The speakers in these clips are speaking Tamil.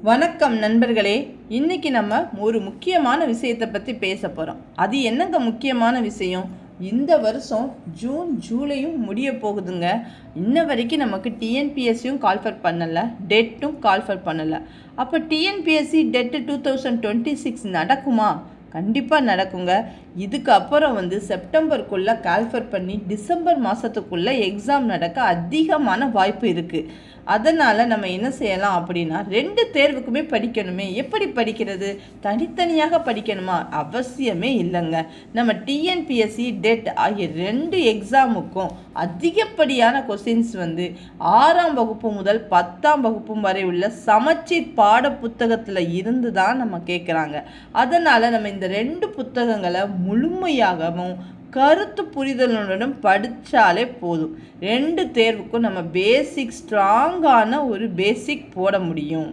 வணக்கம் நண்பர்களே. இன்னைக்கு நம்ம ஒரு முக்கியமான விஷயத்தை பற்றி பேச போகிறோம். அது என்னங்க முக்கியமான விஷயம்? இந்த வருஷம் ஜூன் ஜூலையும் முடிய போகுதுங்க. இன்ன வரைக்கும் நமக்கு டிஎன்பிஎஸ்சியும் கால்ஃபர் பண்ணலை, டெட்டும் கால்ஃபர் பண்ணலை. அப்போ டிஎன்பிஎஸ்சி டெட்டு 2026 நடக்குமா? கண்டிப்பாக நடக்குங்க. இதுக்கப்புறம் செப்டம்பருக்குள்ளே கால்ஃபர் பண்ணி டிசம்பர் மாதத்துக்குள்ளே எக்ஸாம் நடக்க அதிகமான வாய்ப்பு இருக்குது. அதனால் நம்ம என்ன செய்யலாம் அப்படின்னா, 2 தேர்வுக்குமே படிக்கணுமே. எப்படி படிக்கிறது? தனித்தனியாக படிக்கணுமா? அவசியமே இல்லைங்க. நம்ம டிஎன்பிஎஸ்சி டெட் ஆகிய 2 எக்ஸாமுக்கும் அதிகப்படியான கொஸ்டின்ஸ் 6ஆம் வகுப்பு முதல் 10ஆம் வகுப்பு வரை உள்ள சமச்சீர் பாட புத்தகத்தில் இருந்து தான் நம்ம கேட்குறாங்க. அதனால் நம்ம இந்த 2 புத்தகங்களை முழுமையாகவும் கருத்து புரிதலுடன் படித்தாலே போதும். 2 தேர்வுக்கும் நம்ம ஸ்ட்ராங்கான ஒரு பேசிக் போட முடியும்.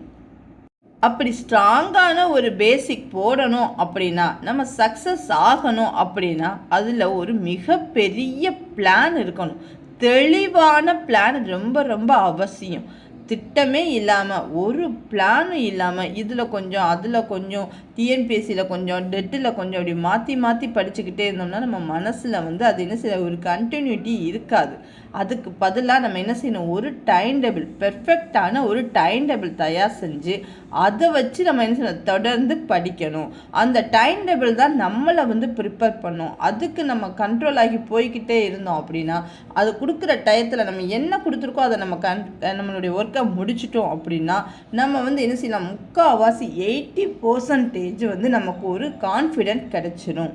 அப்படி ஸ்ட்ராங்கான ஒரு பேசிக் போடணும் அப்படின்னா, நம்ம சக்ஸஸ் ஆகணும் அப்படின்னா அதில் ஒரு மிகப்பெரிய பிளான் இருக்கணும். தெளிவான பிளான் ரொம்ப ரொம்ப அவசியம். திட்டமே இல்லாமல், ஒரு பிளானும் இல்லாமல், இதில் கொஞ்சம் அதில் கொஞ்சம், டிஎன்பிஎஸ்சியில் கொஞ்சம், டெட்டில் கொஞ்சம் அப்படி மாற்றி மாற்றி படிச்சுக்கிட்டே இருந்தோம்னா நம்ம மனசில் அது என்ன செய்ய ஒரு கண்டினியூட்டி இருக்காது. அதுக்கு பதிலாக நம்ம என்ன செய்யணும், ஒரு டைம் டேபிள், பெர்ஃபெக்டான ஒரு டைம் டேபிள் தயார் செஞ்சு அதை வச்சு நம்ம என்ன செய்யணும், தொடர்ந்து படிக்கணும். அந்த டைம் டேபிள் தான் நம்மளை ப்ரிப்பேர் பண்ணணும். அதுக்கு நம்ம கண்ட்ரோல் ஆகி போய்கிட்டே இருந்தோம் அப்படின்னா, அது கொடுக்குற டயத்தில் நம்ம என்ன கொடுத்துருக்கோ அதை நம்ம நம்மளுடைய ஒர்க்கை முடிச்சிட்டோம் அப்படின்னா நம்ம என்ன செய்யலாம், முக்கால்வாசி 80% நமக்கு ஒரு கான்ஃபிடென்ட் கிடைச்சிடும்.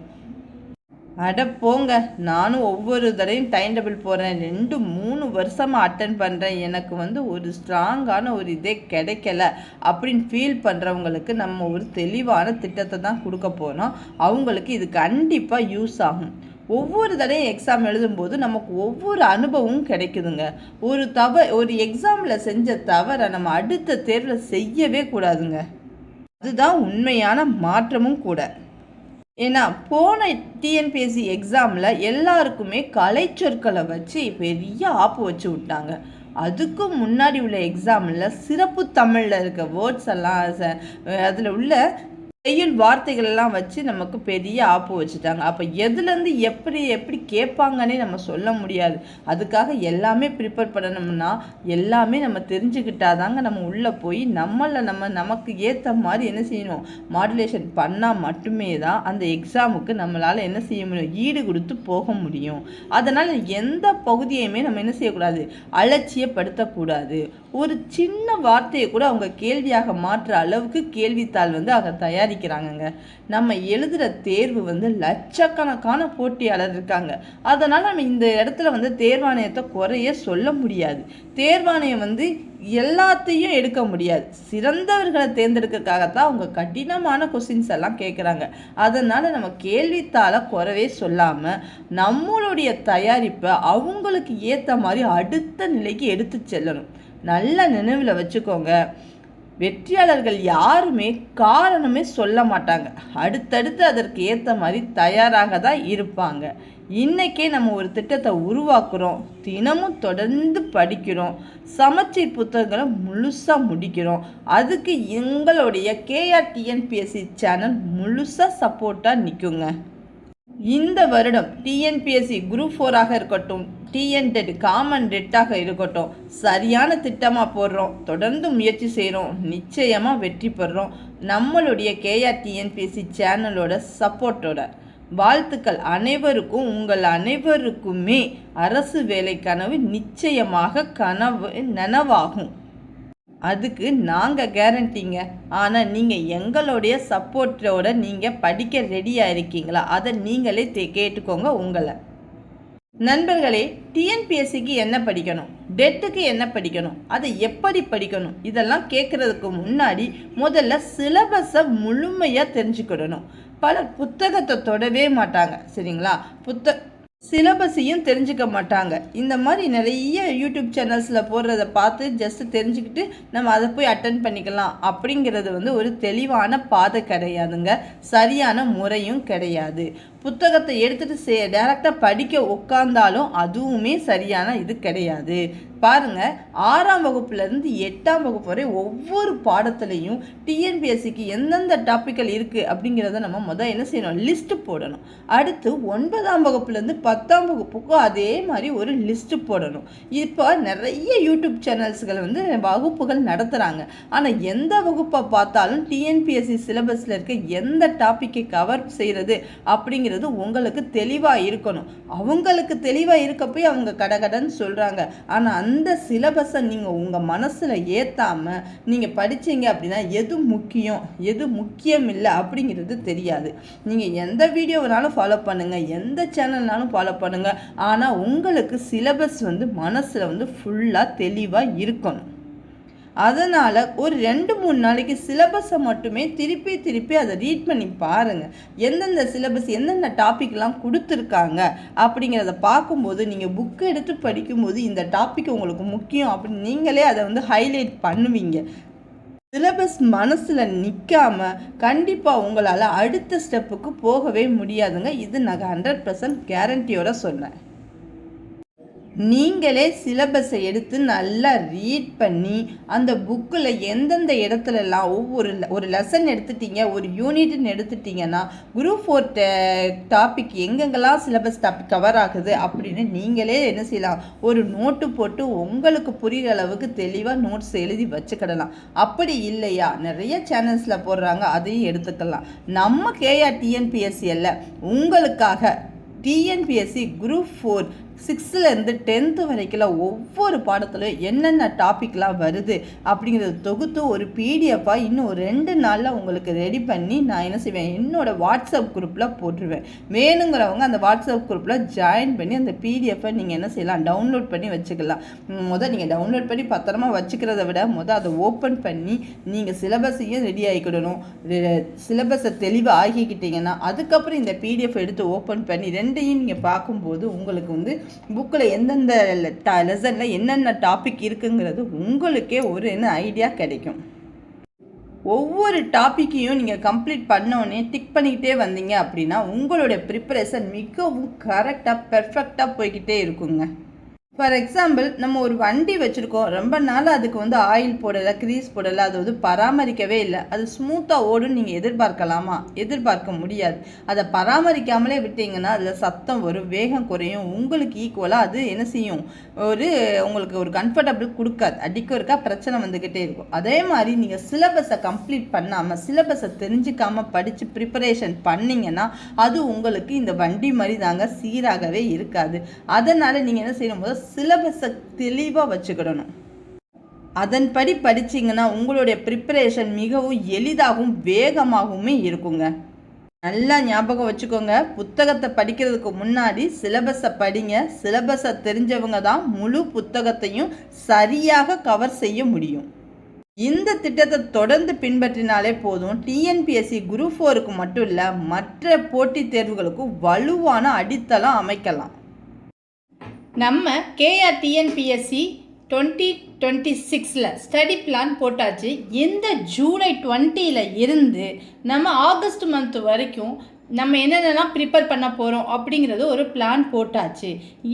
அட போங்க, நானும் ஒவ்வொரு தடையும் டைம் டேபிள் போடுறேன், 2-3 வருஷமாக அட்டன் பண்ணுறேன், எனக்கு ஒரு ஸ்ட்ராங்கான ஒரு இதே கிடைக்கல அப்படின்னு ஃபீல் பண்ணுறவங்களுக்கு நம்ம ஒரு தெளிவான திட்டத்தை தான் கொடுக்க போகிறோம். அவங்களுக்கு இது கண்டிப்பாக யூஸ் ஆகும். ஒவ்வொரு தடையும் எக்ஸாம் எழுதும்போது நமக்கு ஒவ்வொரு அனுபவமும் கிடைக்குதுங்க. ஒரு எக்ஸாமில் செஞ்ச தவறை நம்ம அடுத்த தேர்வில் செய்யவே கூடாதுங்க. அதுதான் உண்மையான மாற்றமும் கூட. ஏன்னா போன டிஎன்பிஎஸ்சி எக்ஸாமில் எல்லாருக்குமே கலைச்சொற்களை வச்சு பெரிய ஆப்பு வச்சு விட்டாங்க. அதுக்கும் முன்னாடி உள்ள எக்ஸாமில் சிறப்பு தமிழில் இருக்க வேர்ட்ஸ் எல்லாம் அதில் உள்ள செய்யுள் வார்த்தைகள் எல்லாம் வச்சு நமக்கு பெரிய ஆப்பு வச்சுட்டாங்க. அப்போ எதுலேருந்து எப்படி எப்படி கேட்பாங்கன்னே நம்ம சொல்ல முடியாது. அதுக்காக எல்லாமே ப்ரிப்பேர் பண்ணணும்னா எல்லாமே நம்ம தெரிஞ்சுக்கிட்டாதாங்க நம்ம உள்ளே போய் நமக்கு ஏற்ற மாதிரி என்ன செய்யணும், மாடுலேஷன் பண்ணால் மட்டுமே தான் அந்த எக்ஸாமுக்கு நம்மளால் என்ன செய்ய முடியும், ஈடு கொடுத்து போக முடியும். அதனால் எந்த பகுதியுமே நம்ம என்ன செய்யக்கூடாது, அலட்சியப்படுத்தக்கூடாது. ஒரு சின்ன வார்த்தையை கூட அவங்க கேள்வியாக மாற்ற அளவுக்கு கேள்வித்தாள் அவங்க தயாரிக்கிறாங்கங்க. நம்ம எழுதுகிற தேர்வு லட்சக்கணக்கான போட்டியாளர் இருக்காங்க. அதனால் நம்ம இந்த இடத்துல தேர்வாணையத்தை குறைய சொல்ல முடியாது. தேர்வாணையம் எல்லாத்தையும் எடுக்க முடியாது. சிறந்தவர்களை தேர்ந்தெடுக்கிறதுக்காகத்தான் அவங்க கடினமான கொஸ்டின்ஸ் எல்லாம் கேட்குறாங்க. அதனால் நம்ம கேள்வித்தாளை குறைவே சொல்லாமல் நம்மளுடைய தயாரிப்பை அவங்களுக்கு ஏற்ற மாதிரி அடுத்த நிலைக்கு எடுத்து செல்லணும். நல்ல நினைவில் வச்சுக்கோங்க, வெற்றியாளர்கள் யாருமே காரணமே சொல்ல மாட்டாங்க. அடுத்தடுத்து அதற்கு ஏற்ற மாதிரி தயாராக தான் இருப்பாங்க. இன்றைக்கே நம்ம ஒரு திட்டத்தை உருவாக்குறோம், தினமும் தொடர்ந்து படிக்கிறோம், சமச்சீர் புத்தகங்களை முழுசாக முடிக்கிறோம். அதுக்கு எங்களுடைய கேஆர்டிஎன்பிஎஸ்சி சேனல் முழுசாக சப்போர்ட்டாக நிற்குங்க. இந்த வருடம் டிஎன்பிஎஸ்சி குரூப் 4ஆக இருக்கட்டும், டிஎன்டெட் காமன் டெட்டாக இருக்கட்டும், சரியான திட்டமாக போடுறோம், தொடர்ந்து முயற்சி செய்கிறோம், நிச்சயமாக வெற்றி பெறுறோம். நம்மளுடைய கேஆர்டிஎன்பிஎஸ்சி சேனலோட சப்போர்ட்டோட வாழ்த்துக்கள் அனைவருக்கும். உங்கள் அனைவருக்குமே அரசு வேலை கனவு நிச்சயமாக நனவாகும். அதுக்கு நாங்கள் கேரண்டிங்க. ஆனால் நீங்கள் எங்களுடைய சப்போர்ட்டோட நீங்கள் படிக்க ரெடியாக இருக்கீங்களா, அதை நீங்களே கேட்டுக்கோங்க உங்களை. நண்பர்களே, டிஎன்பிஎஸ்சிக்கு என்ன படிக்கணும், டெட்டுக்கு என்ன படிக்கணும், அதை எப்படி படிக்கணும், இதெல்லாம் கேட்குறதுக்கு முன்னாடி முதல்ல சிலபஸை முழுமையாக தெரிஞ்சுக்கிடணும். பலர் புத்தகத்தை தொடவே மாட்டாங்க, சரிங்களா? சிலபஸையும் தெரிஞ்சுக்க மாட்டாங்க. இந்த மாதிரி நிறைய யூடியூப் சேனல்ஸில் போடுறத பார்த்து ஜஸ்ட்டு தெரிஞ்சுக்கிட்டு நம்ம அதை போய் அட்டன் பண்ணிக்கலாம் அப்படிங்கிறது ஒரு தெளிவான பாதை கிடையாதுங்க, சரியான முறையும் கிடையாது. புத்தகத்தை எடுத்துகிட்டு டைரெக்டாக படிக்க உட்காந்தாலும் அதுவுமே சரியான இது கிடையாது. பாருங்கள், 6ஆம் வகுப்புலேருந்து 8ஆம் வகுப்பு வரை ஒவ்வொரு பாடத்துலையும் டிஎன்பிஎஸ்சிக்கு எந்தெந்த டாப்பிக்கல் இருக்குது அப்படிங்கிறத நம்ம என்ன செய்யணும், லிஸ்ட்டு போடணும். அடுத்து 9ஆம் வகுப்புலேருந்து 10ஆம் வகுப்புக்கும் அதே மாதிரி ஒரு லிஸ்ட்டு போடணும். இப்போ நிறைய யூடியூப் சேனல்ஸ்கள் வகுப்புகள் நடத்துகிறாங்க. ஆனால் எந்த வகுப்பை பார்த்தாலும் டிஎன்பிஎஸ்சி சிலபஸில் இருக்க எந்த டாப்பிக்கை கவர் செய்கிறது அப்படிங்கிறது உங்களுக்கு தெளிவாக இருக்கணும். அவங்களுக்கு தெளிவாக இருக்கப்போ அவங்க கடகடன்னு சொல்கிறாங்க. ஆனால் அந்த சிலபஸை நீங்கள் உங்கள் மனசில் ஏற்றாமல் நீங்கள் படித்தீங்க அப்படின்னா எது முக்கியம் எது முக்கியம் இல்லை அப்படிங்கிறது தெரியாது. நீங்கள் எந்த வீடியோனாலும் ஃபாலோ பண்ணுங்கள், எந்த சேனல்னாலும் ஃபாலோ பண்ணுங்கள். ஆனால் உங்களுக்கு சிலபஸ் மனசில் ஃபுல்லாக தெளிவாக இருக்கணும். அதனால் ஒரு 2-3 நாளைக்கு சிலபஸை மட்டுமே திருப்பி அதை ரீட் பண்ணி பாருங்கள். எந்தெந்த சிலபஸ் எந்தெந்த டாப்பிக்லாம் கொடுத்துருக்காங்க அப்படிங்கிறத பார்க்கும்போது நீங்கள் புக்கு எடுத்து படிக்கும்போது இந்த டாபிக் உங்களுக்கு முக்கியம் அப்படின்னு நீங்களே அதை ஹைலைட் பண்ணுவீங்க. சிலபஸ் மனசில் நிற்காமல் கண்டிப்பாக உங்களால் அடுத்த ஸ்டெப்புக்கு போகவே முடியாதுங்க. இது நான் 100% கேரண்டியோட சொன்னேன். நீங்களே சிலபஸை எடுத்து நல்லா ரீட் பண்ணி அந்த புக்கில் எந்தெந்த இடத்துலலாம் ஒரு லெசன் எடுத்துட்டீங்க, ஒரு யூனிட்னு எடுத்துட்டிங்கன்னா குரூப் 4 டாபிக் எங்கெங்கெல்லாம் சிலபஸ் டாபிக் கவர் ஆகுது அப்படின்னு நீங்களே என்ன செய்யலாம், ஒரு நோட்டு போட்டு உங்களுக்கு புரிகிற அளவுக்கு தெளிவாக நோட்ஸ் எழுதி வச்சுக்கிடலாம். அப்படி இல்லையா, நிறைய சேனல்ஸில் போடுறாங்க, அதையும் எடுத்துக்கலாம். நம்ம கேஆர் டிஎன்பிஎஸ்சி அல்ல, உங்களுக்காக டிஎன்பிஎஸ்சி குரூப் 4 6லேருந்து 10th வரைக்கும் ஒவ்வொரு பாடத்துலையும் என்னென்ன டாப்பிக்லாம் வருது அப்படிங்கிறத தொகுத்து ஒரு பிடிஎஃபாக இன்னும் ஒரு 2 நாளில் உங்களுக்கு ரெடி பண்ணி நான் என்ன செய்வேன், என்னோடய வாட்ஸ்அப் குரூப்பில் போட்டுருவேன். வேணுங்கிறவங்க அந்த வாட்ஸ்அப் குரூப்பில் ஜாயின் பண்ணி அந்த பிடிஎஃபை நீங்கள் என்ன செய்யலாம், டவுன்லோட் பண்ணி வச்சுக்கலாம். நீங்கள் டவுன்லோட் பண்ணி பத்திரமா வச்சுக்கிறத விட அதை ஓப்பன் பண்ணி நீங்கள் சிலபஸையும் ரெடி ஆகிக்கிடணும். சிலபஸை தெளிவாக ஆகிக்கிட்டிங்கன்னா அதுக்கப்புறம் இந்த பிடிஎஃப் எடுத்து ஓப்பன் பண்ணி 2ஐயும் நீங்கள் பார்க்கும்போது உங்களுக்கு புக்கில் எந்தெந்த லெசனில் என்னென்ன டாபிக் இருக்குங்கிறது உங்களுக்கே ஒரு ஐடியா கிடைக்கும். ஒவ்வொரு டாப்பிக்கையும் நீங்கள் கம்ப்ளீட் பண்ணோடனே டிக் பண்ணிக்கிட்டே வந்தீங்க அப்படின்னா உங்களுடைய ப்ரிப்பரேஷன் மிகவும் கரெக்டாக பெர்ஃபெக்டாக போய்கிட்டே இருக்குங்க. ஃபார் எக்ஸாம்பிள், நம்ம ஒரு வண்டி வச்சுருக்கோம், ரொம்ப நாள் அதுக்கு ஆயில் போடலை, க்ரீஸ் போடலை, அது பராமரிக்கவே இல்லை, அது ஸ்மூத்தாக ஓடுன்னு நீங்கள் எதிர்பார்க்கலாமா? எதிர்பார்க்க முடியாது. அதை பராமரிக்காமலே விட்டீங்கன்னா அதில் சத்தம் வரும், வேகம் குறையும், உங்களுக்கு ஈக்குவலாக அது என்ன செய்யும், உங்களுக்கு ஒரு கம்ஃபர்டபுள் கொடுக்காது, அடிக்கொருக்கா பிரச்சனை வந்துக்கிட்டே இருக்கும். அதே மாதிரி நீங்கள் சிலபஸை கம்ப்ளீட் பண்ணாமல் சிலபஸை தெரிஞ்சிக்காமல் படித்து ப்ரிப்பரேஷன் பண்ணிங்கன்னா அது உங்களுக்கு இந்த வண்டி மாதிரி தாங்க சீராகவே இருக்காது. அதனால் நீங்கள் என்ன செய்யணும், போது சிலபஸை தெளிவாக வச்சுக்கிடணும். அதன்படி படிச்சிங்கன்னா உங்களுடைய ப்ரிப்பரேஷன் மிகவும் எளிதாகவும் வேகமாகவுமே இருக்குங்க. நல்லா ஞாபகம் வச்சுக்கோங்க, புத்தகத்தை படிக்கிறதுக்கு முன்னாடி சிலபஸை படிங்க. சிலபஸை தெரிஞ்சவங்க தான் முழு புத்தகத்தையும் சரியாக கவர் செய்ய முடியும். இந்த திட்டத்தை தொடர்ந்து பின்பற்றினாலே போதும், டிஎன்பிஎஸ்சி குரூப் 4க்கு மட்டும் இல்லை, மற்ற போட்டித் தேர்வுகளுக்கும் வலுவான அடித்தளம் அமைக்கலாம். நம்ம கேஆர் டிஎன்பிஎஸ்சி 2026 ஸ்டடி பிளான் போட்டாச்சு. இந்த ஜூலை 20 இருந்து நம்ம ஆகஸ்ட் மந்த் வரைக்கும் நம்ம என்னென்னலாம் ப்ரிப்பேர் பண்ண போகிறோம் அப்படிங்கிறது ஒரு பிளான் போட்டாச்சு.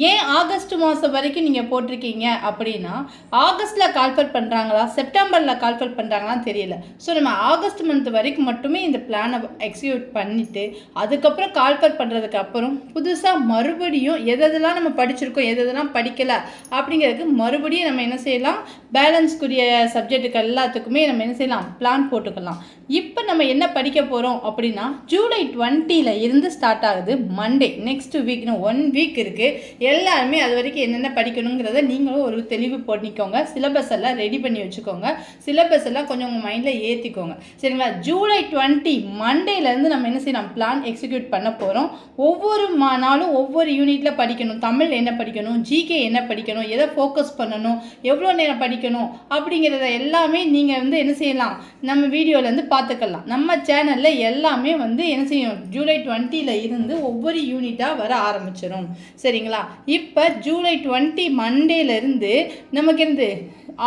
ஏன் ஆகஸ்ட் மாதம் வரைக்கும் நீங்கள் போட்டிருக்கீங்க அப்படின்னா, ஆகஸ்ட்டில் கால்குலேட் பண்ணுறாங்களா செப்டம்பரில் கால்குலேட் பண்ணுறாங்களான்னு தெரியல. ஸோ நம்ம ஆகஸ்ட் மந்த் வரைக்கும் மட்டுமே இந்த பிளானை எக்ஸிக்யூட் பண்ணிவிட்டு அதுக்கப்புறம் கால்குலேட் பண்ணுறதுக்கு அப்புறம் புதுசாக மறுபடியும் எதெல்லாம் நம்ம படிச்சிருக்கோம் எதெல்லாம் படிக்கலை அப்படிங்கிறதுக்கு மறுபடியும் நம்ம என்ன செய்யலாம், பேலன்ஸ்க்குரிய சப்ஜெக்ட்டுக்கு எல்லாத்துக்குமே நம்ம என்ன செய்யலாம், பிளான் போட்டுக்கலாம். இப்போ நம்ம என்ன படிக்க போகிறோம் அப்படின்னா, ஜூலை 20 இருந்து ஸ்டார்ட் ஆகுது மண்டே. நெக்ஸ்ட் வீக்னு 1 வீக் இருக்குது. எல்லாருமே அது வரைக்கும் என்னென்ன படிக்கணுங்கிறத நீங்களும் ஒரு தெளிவு பண்ணிக்கோங்க. சிலபஸ் எல்லாம் ரெடி பண்ணி வச்சுக்கோங்க. சிலபஸ் எல்லாம் கொஞ்சம் உங்கள் மைண்டில் ஏற்றிக்கோங்க, சரிங்களா? ஜூலை 20 மண்டேலேருந்து நம்ம என்ன செய்யலாம், பிளான் எக்ஸிக்யூட் பண்ண போகிறோம். ஒவ்வொரு நாளும் ஒவ்வொரு யூனிட்டில் படிக்கணும். தமிழ் என்ன படிக்கணும், ஜிகே என்ன படிக்கணும், எதை ஃபோக்கஸ் பண்ணணும், எவ்வளோ நேரம் படிக்கணும் அப்படிங்கிறத எல்லாமே நீங்கள் என்ன செய்யலாம், நம்ம வீடியோலேருந்து பார்த்துக்கலாம். நம்ம சேனலில் எல்லாமே என்ன செய்யும், ஜூலை 20 இருந்து ஒவ்வொரு யூனிட்டாக வர ஆரம்பிச்சிடும், சரிங்களா? இப்போ ஜூலை 20 மண்டேலேருந்து நமக்கு இருந்து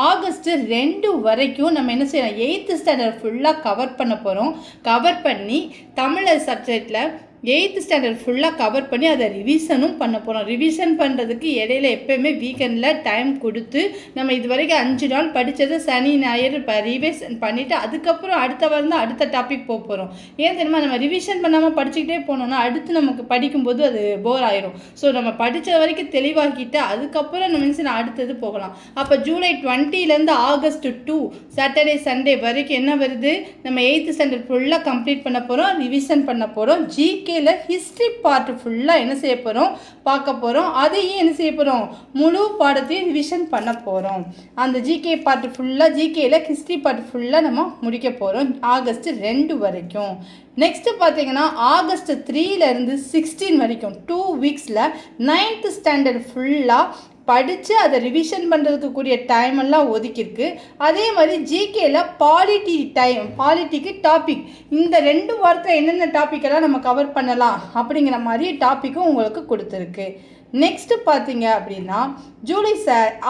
ஆகஸ்ட் 2 வரைக்கும் நம்ம என்ன செய்யலாம், 8th ஸ்டாண்டர்ட் ஃபுல்லாக கவர் பண்ண போகிறோம். கவர் பண்ணி தமிழர் சப்ஜெக்டில் 8th ஸ்டாண்டர்ட் ஃபுல்லாக கவர் பண்ணி அதை ரிவிஷனும் பண்ண போகிறோம். ரிவிஷன் பண்ணுறதுக்கு இடையில எப்போயுமே வீக்கெண்டில் டைம் கொடுத்து நம்ம இது வரைக்கும் 5 நாள் படித்ததை சனி ஞாயிறு ரிவிஷன் பண்ணிவிட்டு அதுக்கப்புறம் அடுத்த வாரம் தான் அடுத்த டாபிக் போக போகிறோம். ஏன் தெரியுமா, நம்ம ரிவிஷன் பண்ணாமல் படிச்சுக்கிட்டே போனோம்னா அடுத்து நமக்கு படிக்கும்போது அது போர் ஆயிரும். ஸோ நம்ம படித்த வரைக்கும் தெளிவாக்கிட்டு அதுக்கப்புறம் நம்ம அடுத்தது போகலாம். அப்போ ஜூலை 20லேருந்து ஆகஸ்ட் 2 சாட்டர்டே சண்டே வரைக்கும் என்ன வருது, நம்ம 8th ஸ்டாண்டர்ட் ஃபுல்லாக கம்ப்ளீட் பண்ண போகிறோம், ரிவிஷன் பண்ண போகிறோம். ஜிகேல ஹிஸ்ட்ரி பார்ட் ஃபுல்லாக என்ன செய்ய போகிறோம், பார்க்க போகிறோம். அதையும் என்ன செய்ய போகிறோம், முழு பாடத்தையும் ரிவிஷன் பண்ண போகிறோம். அந்த ஜிகே பார்ட் ஃபுல்லாக, ஜிகேல ஹிஸ்ட்ரி பார்ட் ஃபுல்லாக நம்ம முடிக்க போகிறோம் ஆகஸ்ட் 2 வரைக்கும். நெக்ஸ்ட்டு பார்த்தீங்கன்னா ஆகஸ்ட் 3லேருந்து 16 வரைக்கும் 2 வீக்ஸில் 9th ஸ்டாண்டர்ட் ஃபுல்லாக படித்து அதை ரிவிஷன் பண்ணுறதுக்கு கூடிய டைம் எல்லாம் ஒதுக்கியிருக்கு. அதே மாதிரி ஜிகேல பாலிட்டிக்கு டாபிக், இந்த 2 வாரத்தில் என்னென்ன டாப்பிக்கெல்லாம் நம்ம கவர் பண்ணலாம் அப்படிங்கிற மாதிரி டாப்பிக்கும் உங்களுக்கு கொடுத்துருக்கு. நெக்ஸ்ட்டு பார்த்தீங்க அப்படின்னா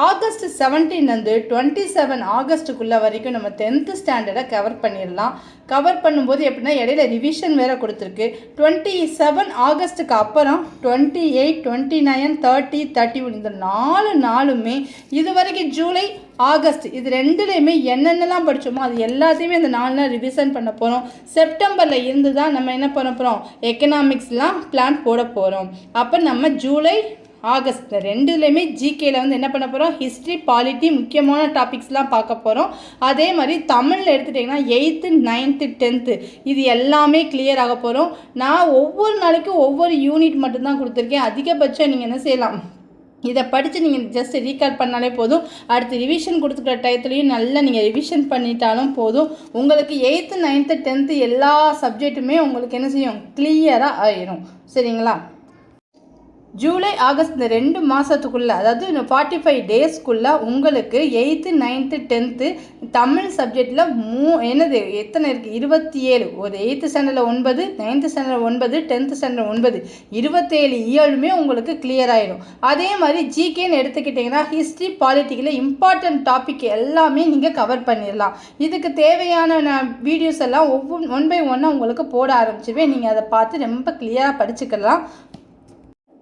ஆகஸ்ட் 17லேருந்து 27 ஆகஸ்ட்டுக்குள்ளே வரைக்கும் நம்ம 10th ஸ்டாண்டர்டை கவர் பண்ணிடலாம். கவர் பண்ணும்போது எப்படின்னா இடையில ரிவிஷன் வேறு கொடுத்துருக்கு. 27 ஆகஸ்ட்டுக்கு அப்புறம் 28, 29, 30, 31 இந்த 4 நாளுமே இது வரைக்கும் ஜூலை ஆகஸ்ட் இது 2லேயுமே என்னென்னலாம் படித்தோமோ அது எல்லாத்தையுமே இந்த 4 நாள் ரிவிஷன் பண்ண போகிறோம். செப்டம்பரில் இருந்து தான் நம்ம என்ன பண்ண போகிறோம், எக்கனாமிக்ஸ்லாம் பிளான் போட போகிறோம். அப்போ நம்ம ஜூலை ஆகஸ்ட் 2லேயுமே ஜிகேல என்ன பண்ண போகிறோம், ஹிஸ்ட்ரி பாலிட்டி முக்கியமான டாபிக்ஸ்லாம் பார்க்க போகிறோம். அதே மாதிரி தமிழில் எடுத்துட்டிங்கன்னா 8th, 9th, 10th இது எல்லாமே கிளியர் ஆக போகிறோம். நான் ஒவ்வொரு நாளைக்கும் ஒவ்வொரு யூனிட் மட்டும்தான் கொடுத்துருக்கேன். அதிகபட்சம் நீங்கள் என்ன செய்யலாம், இதை படித்து நீங்கள் ஜஸ்ட் ரீகால் பண்ணாலே போதும். அடுத்து ரிவிஷன் கொடுத்துக்கிற டயத்துலையும் நல்லா நீங்கள் ரிவிஷன் பண்ணிட்டாலும் போதும். உங்களுக்கு 8th, 9th, 10th எல்லா சப்ஜெக்ட்டுமே உங்களுக்கு என்ன செய்யும், கிளியராக ஆயிரும். சரிங்களா? ஜூலை ஆகஸ்ட் இந்த 2 மாதத்துக்குள்ளே, அதாவது 45 டேஸ்க்குள்ளே உங்களுக்கு 8th, 9th, 10th தமிழ் சப்ஜெக்டில் எத்தனை இருக்குது, 27. ஒரு 8th ஸ்டாண்டர்டில் 9, 9th ஸ்டாண்டர்ட் 9, 10th ஸ்டாண்டர்ட் 9, 27 இயலுமே உங்களுக்கு கிளியர் ஆகிடும். அதே மாதிரி ஜிகேன்னு எடுத்துக்கிட்டிங்கன்னா ஹிஸ்ட்ரி பாலிட்டிக்கில் இம்பார்ட்டன்ட் டாபிக் எல்லாமே நீங்கள் கவர் பண்ணிடலாம். இதுக்கு தேவையான வீடியோஸ் எல்லாம் ஒன் பை ஒன்னாக உங்களுக்கு போட ஆரம்பிச்சுவேன். நீங்கள் அதை பார்த்து ரொம்ப கிளியராக படிச்சுக்கலாம்.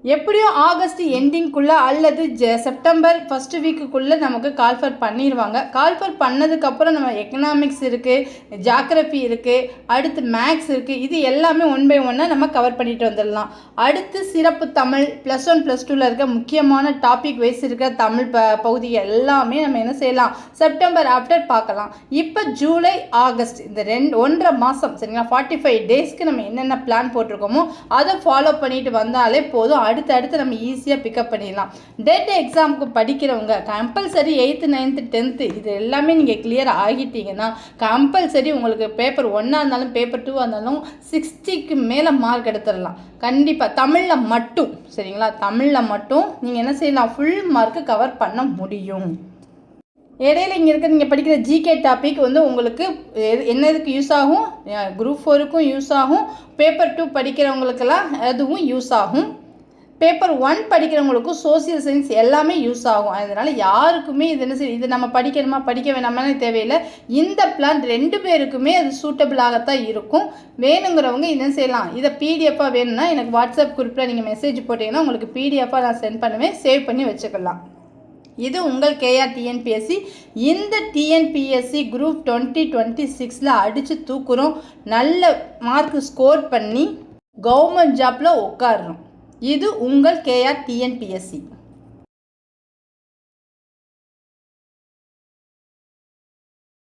எப்படியோ ஆகஸ்ட் எண்டிங்குள்ளே அல்லது செப்டம்பர் ஃபஸ்ட்டு வீக்குக்குள்ளே நமக்கு கால்ஃபர் பண்ணிடுவாங்க. கால்ஃபர் பண்ணதுக்கப்புறம் நம்ம எக்கனாமிக்ஸ் இருக்குது, ஜாகிரஃபி இருக்குது, அடுத்து மேக்ஸ் இருக்குது. இது எல்லாமே ஒன் பை ஒன்னாக நம்ம கவர் பண்ணிட்டு வந்துடலாம். அடுத்து சிறப்பு தமிழ் +1 +2ல் இருக்க முக்கியமான டாபிக் வைஸ் இருக்க தமிழ் பகுதி எல்லாமே நம்ம என்ன செய்யலாம், செப்டம்பர் ஆஃப்டர் பார்க்கலாம். இப்போ ஜூலை ஆகஸ்ட் இந்த 1.5 மாதம் சரிங்களா, 45 டேஸ்க்கு நம்ம என்னென்ன பிளான் போட்டிருக்கோமோ அதை ஃபாலோ பண்ணிட்டு வந்தாலே போதும். அடுத்து நம்ம ஈஸியாக பிக்கப் பண்ணிடலாம். டேட் எக்ஸாமுக்கு படிக்கிறவங்க கம்பல்சரி 8th, 9th, 10th இது எல்லாமே நீங்கள் கிளியர் ஆகிட்டீங்கன்னா கம்பல்சரி உங்களுக்கு பேப்பர் 1 இருந்தாலும் பேப்பர் 2 இருந்தாலும் 60க்கு மேலே மார்க் எடுத்துடலாம் கண்டிப்பாக. தமிழில் மட்டும் சரிங்களா, தமிழில் மட்டும் நீங்கள் என்ன செய்யலாம், ஃபுல் மார்க்கு கவர் பண்ண முடியும். இடையில இங்கே இருக்க நீங்கள் படிக்கிற ஜிகே டாபிக் உங்களுக்கு என்னதுக்கு யூஸ் ஆகும், குரூப் 4க்கும் யூஸ் ஆகும், பேப்பர் 2 படிக்கிறவங்களுக்கெல்லாம் அதுவும் யூஸ் ஆகும், பேப்பர் 1 படிக்கிறவங்களுக்கும் சோசியல் சயின்ஸ் எல்லாமே யூஸ் ஆகும். அதனால் யாருக்குமே இது என்ன செய்யும், இது நம்ம படிக்கணுமா படிக்க வேணாமே தேவையில்லை. இந்த பிளான் 2 பேருக்குமே அது சூட்டபிளாகத்தான் இருக்கும். வேணுங்கிறவங்க என்ன செய்யலாம், இதை பிடிஎஃபாக வேணும்னா எனக்கு வாட்ஸ்அப் குரூப்பில் நீங்கள் மெசேஜ் போட்டிங்கன்னா உங்களுக்கு பிடிஎஃபாக நான் சென்ட் பண்ணுவேன், சேவ் பண்ணி வச்சுக்கலாம். இது உங்கள் கேஆர் டிஎன்பிஎஸ்சி. இந்த டிஎன்பிஎஸ்சி குரூப் 2026ல் அடித்து தூக்குறோம், நல்ல மார்க் ஸ்கோர் பண்ணி கவர்மெண்ட் ஜாப்பில் உட்காருறோம். இது உங்கள் கேஆர் டிஎன்பிஎஸ்சி.